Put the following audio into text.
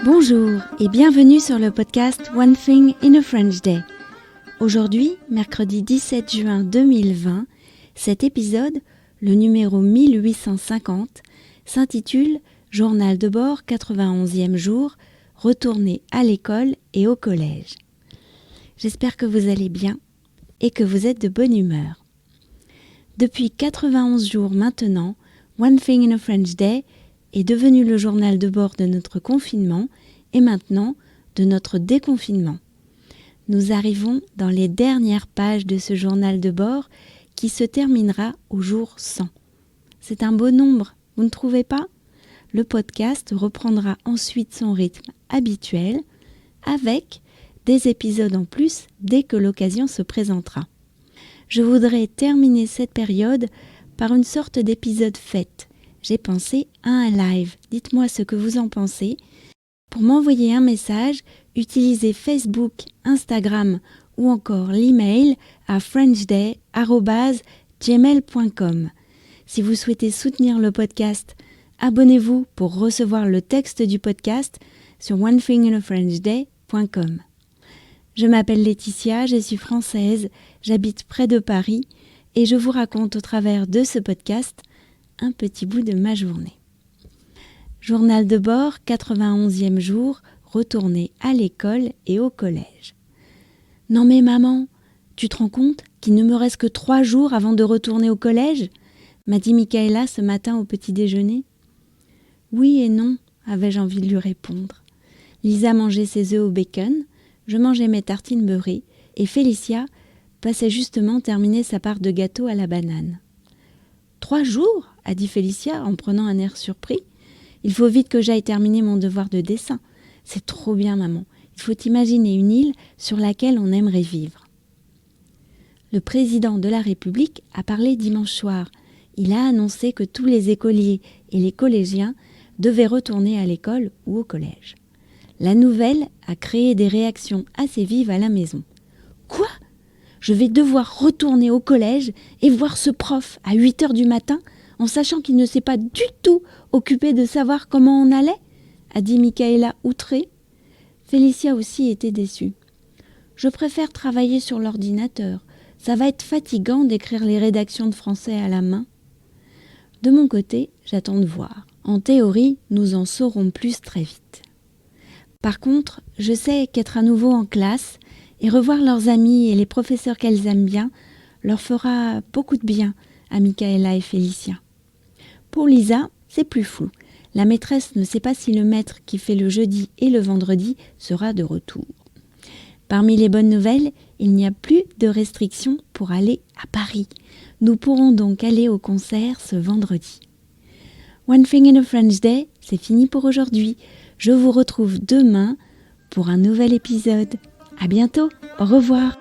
Bonjour et bienvenue sur le podcast One Thing in a French Day. Aujourd'hui, mercredi 17 juin 2020, cet épisode, le numéro 1850, s'intitule « Journal de bord 91e jour, retourner à l'école et au collège ». J'espère que vous allez bien et que vous êtes de bonne humeur. Depuis 91 jours maintenant, One Thing in a French Day est devenu le journal de bord de notre confinement et maintenant de notre déconfinement. Nous arrivons dans les dernières pages de ce journal de bord qui se terminera au jour 100. C'est un beau nombre, vous ne trouvez pas ? Le podcast reprendra ensuite son rythme habituel avec des épisodes en plus dès que l'occasion se présentera. Je voudrais terminer cette période par une sorte d'épisode fête. J'ai pensé à un live. Dites-moi ce que vous en pensez. Pour m'envoyer un message, utilisez Facebook, Instagram ou encore l'email à frenchday@gmail.com. Si vous souhaitez soutenir le podcast, abonnez-vous pour recevoir le texte du podcast sur onethinginafrenchday.com. Je m'appelle Laetitia, je suis française, j'habite près de Paris et je vous raconte au travers de ce podcast un petit bout de ma journée. Journal de bord, 91e jour, retourner à l'école et au collège. Non mais maman, tu te rends compte qu'il ne me reste que 3 jours avant de retourner au collège ? M'a dit Michaela ce matin au petit déjeuner. Oui et non, avais-je envie de lui répondre. Lisa mangeait ses œufs au bacon, je mangeais mes tartines beurrées et Félicia passait justement terminer sa part de gâteau à la banane. 3 jours ? A dit Félicia en prenant un air surpris. Il faut vite que j'aille terminer mon devoir de dessin. C'est trop bien, maman. Il faut imaginer une île sur laquelle on aimerait vivre. Le président de la République a parlé dimanche soir. Il a annoncé que tous les écoliers et les collégiens devaient retourner à l'école ou au collège. La nouvelle a créé des réactions assez vives à la maison. Quoi ? Je vais devoir retourner au collège et voir ce prof à 8h du matin en sachant qu'il ne s'est pas du tout occupé de savoir comment on allait, a dit Michaela outrée. Félicia aussi était déçue. Je préfère travailler sur l'ordinateur. Ça va être fatigant d'écrire les rédactions de français à la main. De mon côté, j'attends de voir. En théorie, nous en saurons plus très vite. Par contre, je sais qu'être à nouveau en classe et revoir leurs amis et les professeurs qu'elles aiment bien leur fera beaucoup de bien à Michaela et Félicia. Pour Lisa, c'est plus flou. La maîtresse ne sait pas si le maître qui fait le jeudi et le vendredi sera de retour. Parmi les bonnes nouvelles, il n'y a plus de restrictions pour aller à Paris. Nous pourrons donc aller au concert ce vendredi. One Thing in a French Day, c'est fini pour aujourd'hui. Je vous retrouve demain pour un nouvel épisode. À bientôt, au revoir.